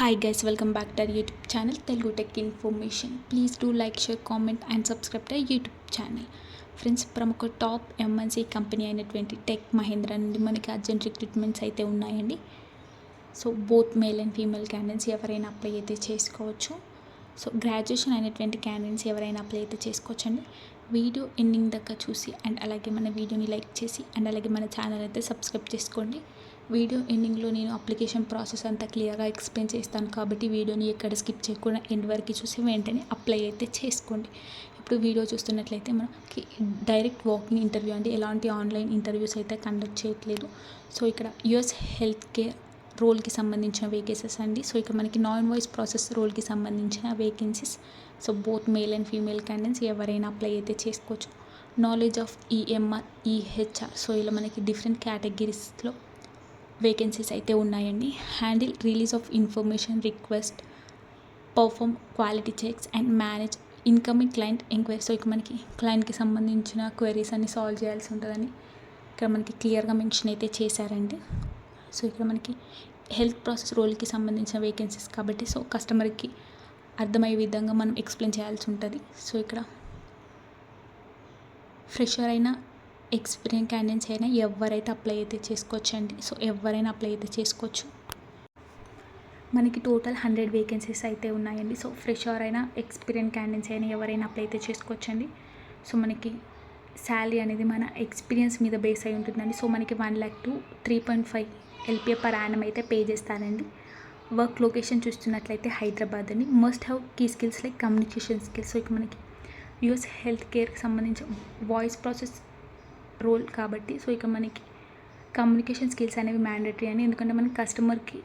Hi guys, welcome back to our YouTube channel Telugu Tech Information. Please do like, share, comment and subscribe to our YouTube channel. Friends, ప్రముఖ top MNC company అయినటువంటి tech Mahindra నుండి మనకి urgent recruitments అయితే ఉన్నాయండి. So both male and female candidates ఎవరైనా apply అయితే చేసుకోవచ్చు. So graduation అయినటువంటి క్యాండిడేట్స్ ఎవరైనా అప్లై అయితే చేసుకోవచ్చండి. వీడియో ఎండింగ్ దాకా చూసి అండ్ అలాగే మన వీడియోని లైక్ చేసి అండ్ అలాగే మన ఛానల్ అయితే సబ్స్క్రైబ్ చేసుకోండి. వీడియో ఎండింగ్లో నేను అప్లికేషన్ ప్రాసెస్ అంతా క్లియర్గా ఎక్స్ప్లెయిన్ చేస్తాను కాబట్టి వీడియోని ఎక్కడ స్కిప్ చేయకుండా ఎండ్ వరకు చూసి వెంటనే అప్లై అయితే చేసుకోండి. ఇప్పుడు వీడియో చూస్తున్నట్లయితే మనకి డైరెక్ట్ వాకింగ్ ఇంటర్వ్యూ అండి, ఎలాంటి ఆన్లైన్ ఇంటర్వ్యూస్ అయితే కండక్ట్ చేయట్లేదు. సో ఇక్కడ యుఎస్ హెల్త్ కేర్ రోల్కి సంబంధించిన వేకెన్సీస్ అండి. సో ఇక్కడ మనకి నాన్ వాయిస్ ప్రాసెస్ రోల్కి సంబంధించిన vacancies. So both male and female candidates ఎవరైనా అప్లై అయితే చేసుకోవచ్చు. Knowledge of EMR, EHR, so ఇలా మనకి డిఫరెంట్ కేటగిరీస్లో వేకెన్సీస్ అయితే ఉన్నాయండి. Handle release of information request, perform quality checks and manage incoming client enquiry. So ఇక మనకి క్లయింట్కి సంబంధించిన క్వైరీస్ అన్ని సాల్వ్ చేయాల్సి ఉంటుందని ఇక్కడ మనకి క్లియర్గా మెన్షన్ అయితే చేశారండి. సో ఇక్కడ మనకి హెల్త్ ప్రాసెస్ రోల్కి సంబంధించిన వేకెన్సీస్ కాబట్టి సో కస్టమర్కి అర్థమయ్యే విధంగా మనం ఎక్స్ప్లెయిన్ చేయాల్సి ఉంటుంది. సో ఇక్కడ ఫ్రెషర్ అయినా ఎక్స్పీరియన్స్ క్యాండిడేట్స్ అయినా ఎవరైతే అప్లై అయితే చేసుకోవచ్చు అండి. సో ఎవరైనా అప్లై అయితే చేసుకోవచ్చు. మనకి టోటల్ 100 వేకెన్సీస్ అయితే ఉన్నాయండి. సో ఫ్రెషర్ అయినా ఎక్స్పీరియన్స్ క్యాండిడేట్స్ అయినా ఎవరైనా అప్లై అయితే చేసుకోవచ్చు అండి. సో మనకి శాలరీ అనేది మన ఎక్స్పీరియన్స్ మీద బేస్ అయి ఉంటుందండి. సో మనకి 1 lakh to 3.5 LPA per annum అయితే పే చేస్తారండి. వర్క్ లొకేషన్ చూస్తున్నట్లయితే హైదరాబాద్ అండి. Must have key skills like communication skills. So ఇక మనకి యూఎస్ హెల్త్ కేర్కి సంబంధించి వాయిస్ ప్రాసెస్ రోల్ కాబట్టి సో ఇక మనకి కమ్యూనికేషన్ స్కిల్స్ అనేవి మ్యాండేటరీ అని, ఎందుకంటే మనకి కస్టమర్కి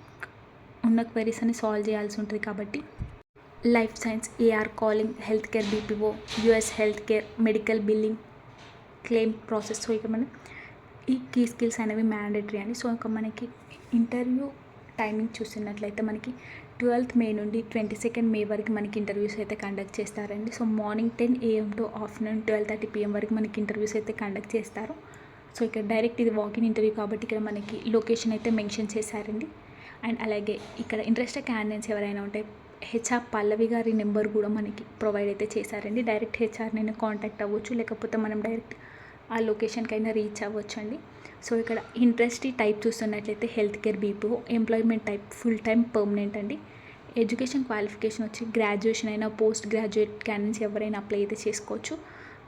ఉన్న క్వైరీస్ అని సాల్వ్ చేయాల్సి ఉంటుంది కాబట్టి. Life science, AR calling, health care BPO, US health care, medical billing, claim process. So ఇక మనం ఈ కీ స్కిల్స్ అనేవి మ్యాండేటరీ అని. సో ఇక మనకి ఇంటర్వ్యూ టైమింగ్ చూస్తున్నట్లయితే మనకి 12th May నుండి 22nd May వరకు మనకి ఇంటర్వ్యూస్ అయితే కండక్ట్ చేస్తారండి. So morning 10 AM to afternoon 12:30 PM వరకు మనకి ఇంటర్వ్యూస్ అయితే కండక్ట్ చేస్తారు. సో ఇక్కడ డైరెక్ట్ ఇది వాకిన్ ఇంటర్వ్యూ కాబట్టి ఇక్కడ మనకి లొకేషన్ అయితే మెన్షన్ చేశారండి. అండ్ అలాగే ఇక్కడ ఇంట్రెస్టెడ్ క్యాండిడేట్స్ ఎవరైనా ఉంటే హెచ్ఆర్ పల్లవి గారి నెంబర్ కూడా మనకి ప్రొవైడ్ అయితే చేశారండి. డైరెక్ట్ హెచ్ఆర్ని కాంటాక్ట్ అవ్వచ్చు, లేకపోతే మనం డైరెక్ట్ ఆ లొకేషన్కి అయినా రీచ్ అవ్వచ్చు అండి. సో ఇక్కడ ఇంట్రెస్ట్ టైప్ చూస్తున్నట్లయితే health care BPO, employment type full time permanent అండి. ఎడ్యుకేషన్ క్వాలిఫికేషన్ వచ్చి గ్రాడ్యుయేషన్ అయినా పోస్ట్ గ్రాడ్యుయేట్ క్యాండిడేట్స్ ఎవరైనా అప్లై అయితే చేసుకోవచ్చు.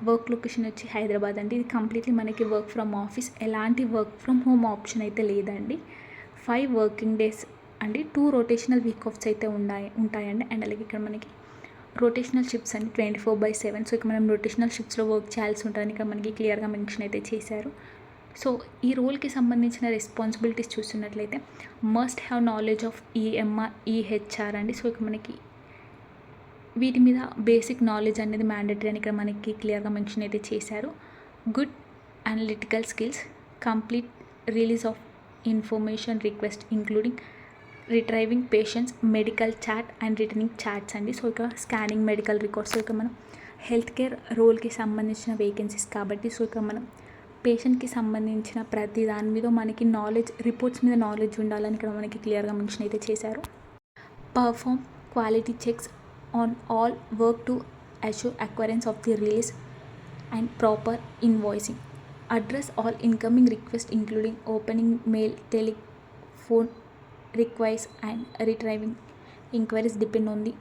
వర్క్ లొకేషన్ వచ్చి హైదరాబాద్ అండి. ఇది కంప్లీట్లీ మనకి వర్క్ ఫ్రమ్ ఆఫీస్, ఎలాంటి వర్క్ ఫ్రమ్ హోమ్ ఆప్షన్ అయితే లేదండి. 5 వర్కింగ్ డేస్ అండి. 2 రొటేషనల్ వీక్ ఆఫ్స్ అయితే ఉంటాయండి. అండ్ అలాగే ఇక్కడ మనకి రొటేషనల్ షిఫ్ట్స్ అండి 24/7. సో ఇక్కడ మనం రొటేషనల్ షిఫ్ట్స్లో వర్క్ చేయాల్సి ఉంటుందని ఇక్కడ మనకి క్లియర్గా మెన్షన్ అయితే చేశారు. సో ఈ రోల్కి సంబంధించిన రెస్పాన్సిబిలిటీస్ చూస్తున్నట్లయితే must have knowledge of EMR, EHR అండి. సో ఇక మనకి వీటి మీద బేసిక్ నాలెడ్జ్ అనేది మ్యాండేటరీ అని ఇక్కడ మనకి క్లియర్గా మెన్షన్ అయితే చేశారు. Good analytical skills, complete release of information request including retrieving patients, medical chart and returning charts అండి. సో ఇక స్కానింగ్ మెడికల్ రికార్డ్స్. సో ఇక మనం హెల్త్ కేర్ రోల్కి సంబంధించిన వేకెన్సీస్ కాబట్టి సో ఇక మనం పేషెంట్కి సంబంధించిన ప్రతి దాని మీద మనకి నాలెడ్జ్, రిపోర్ట్స్ మీద నాలెడ్జ్ ఉండాలని ఇక్కడ మనకి క్లియర్గా మెన్షన్ అయితే చేశారు. Perform quality checks on all work to assure accuracy of the release and proper invoicing, address all incoming request including opening mail, telephone requires and retrieving enquiries depend on the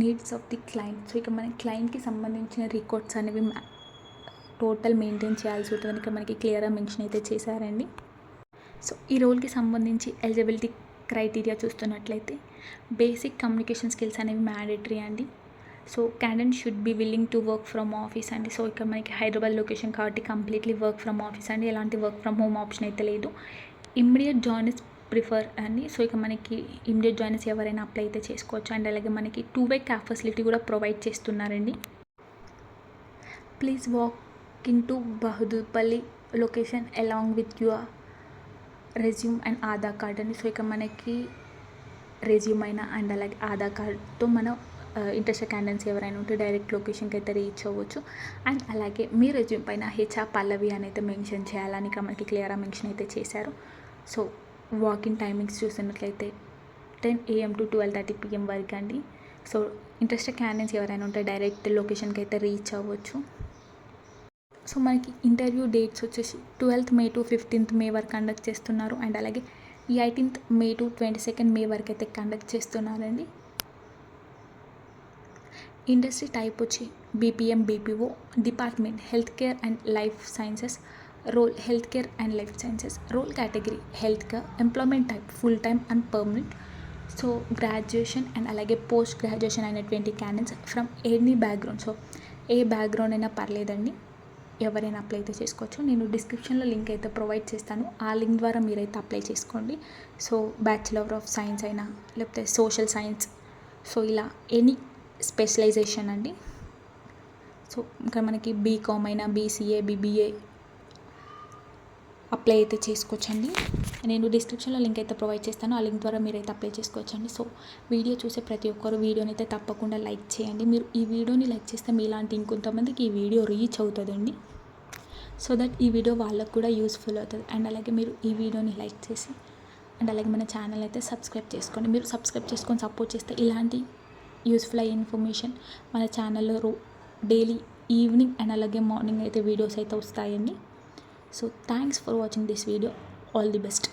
needs of the client. So ఇక మన క్లయింట్కి సంబంధించిన records అనేవి total maintain చేయాల్సి ఉంటుందని ఇక్కడ మనకి క్లియర్గా మెన్షన్ అయితే చేశారండి. సో ఈ రోల్కి సంబంధించి ఎలిజిబిలిటీ క్రైటీరియా చూస్తున్నట్లయితే బేసిక్ కమ్యూనికేషన్ స్కిల్స్ అనేవి మ్యాండేటరీ అండి. So candidate should be willing to work from office అండి. సో ఇక్కడ మనకి హైదరాబాద్ లొకేషన్ కాబట్టి కంప్లీట్లీ వర్క్ ఫ్రమ్ ఆఫీస్ అండి, ఎలాంటి వర్క్ ఫ్రమ్ హోమ్ ఆప్షన్ అయితే లేదు. ఇమ్మీడియట్ జాయినర్స్ ప్రిఫర్ అండి. సో ఇక మనకి ఇమ్మీడియట్ జాయినర్స్ ఎవరైనా అప్లై అయితే చేసుకోవచ్చు. అండ్ అలాగే మనకి 2-way క్యాబ్ ఫెసిలిటీ కూడా ప్రొవైడ్ చేస్తున్నారండి. Please walk into Bahadurpally location along with your resume and Aadhaar card అండి. సో ఇక మనకి రెజ్యూమ్ అయినా అండ్ అలాగే ఆధార్ కార్డ్తో మనం ఇంట్రెస్టెడ్ క్యాండిడేట్స్ ఎవరైనా ఉంటే డైరెక్ట్ లొకేషన్కి అయితే రీచ్ అవ్వచ్చు. అండ్ అలాగే మీ రెజ్యూమ్ పైన హెచ్ఆర్ పల్లవి అని అయితే మెన్షన్ చేయాలని ఇక్కడ మనకి క్లియర్గా మెన్షన్ అయితే చేశారు. సో వాకింగ్ టైమింగ్స్ చూసినట్లయితే 10 AM to 12:30 PM వరకు అండి. సో ఇంట్రెస్టెడ్ క్యాండిడేట్స్ ఎవరైనా ఉంటే డైరెక్ట్ లొకేషన్కి అయితే రీచ్ అవ్వచ్చు. సో మనకి ఇంటర్వ్యూ డేట్స్ వచ్చేసి 12th May to 15th May వరకు కండక్ట్ చేస్తున్నారు. అండ్ అలాగే 18th May to 22nd May వరకు అయితే కండక్ట్ చేస్తున్నారండి. ఇండస్ట్రీ టైప్ వచ్చి BPM BPO, department health care and life sciences, role health care and life sciences, role category health care, employment type full time and permanent. So graduation and అలాగే post graduation అయినటువంటి candidates from any background, so ఏ background అయినా పర్లేదండి, ఎవరైనా apply అయితే చేసుకోవచ్చు. నేను డిస్క్రిప్షన్లో లింక్ అయితే ప్రొవైడ్ చేస్తాను, ఆ లింక్ ద్వారా మీరైతే అప్లై చేసుకోండి. సో బ్యాచిలర్ ఆఫ్ సైన్స్ అయినా లేకపోతే సోషల్ సైన్స్, సో ఇలా ఎనీ స్పెషలైజేషన్ అండి. సో ఇంకా మనకి బీకామ్ అయినా BCA BBA అప్లై అయితే చేసుకోవచ్చండి. నేను డిస్క్రిప్షన్లో లింక్ అయితే ప్రొవైడ్ చేస్తాను, ఆ లింక్ ద్వారా మీరైతే అప్లై చేసుకోవచ్చండి. సో వీడియో చూసే ప్రతి ఒక్కరు వీడియోని అయితే తప్పకుండా లైక్ చేయండి. మీరు ఈ వీడియోని లైక్ చేస్తే మీలాంటి ఇంకొంతమందికి ఈ వీడియో రీచ్ అవుతుందండి. సో దట్ ఈ వీడియో వాళ్ళకు కూడా యూస్ఫుల్ అవుతుంది. అండ్ అలాగే మీరు ఈ వీడియోని లైక్ చేసి అండ్ అలాగే మన ఛానల్ అయితే సబ్స్క్రైబ్ చేసుకోండి. మీరు సబ్స్క్రైబ్ చేసుకొని సపోర్ట్ చేస్తే ఇలాంటి యూస్ఫుల్ అయ్యే ఇన్ఫర్మేషన్ మన ఛానల్లో డైలీ ఈవినింగ్ అండ్ అలాగే మార్నింగ్ అయితే వీడియోస్ అయితే వస్తాయండి. So thanks for watching this video. All the best.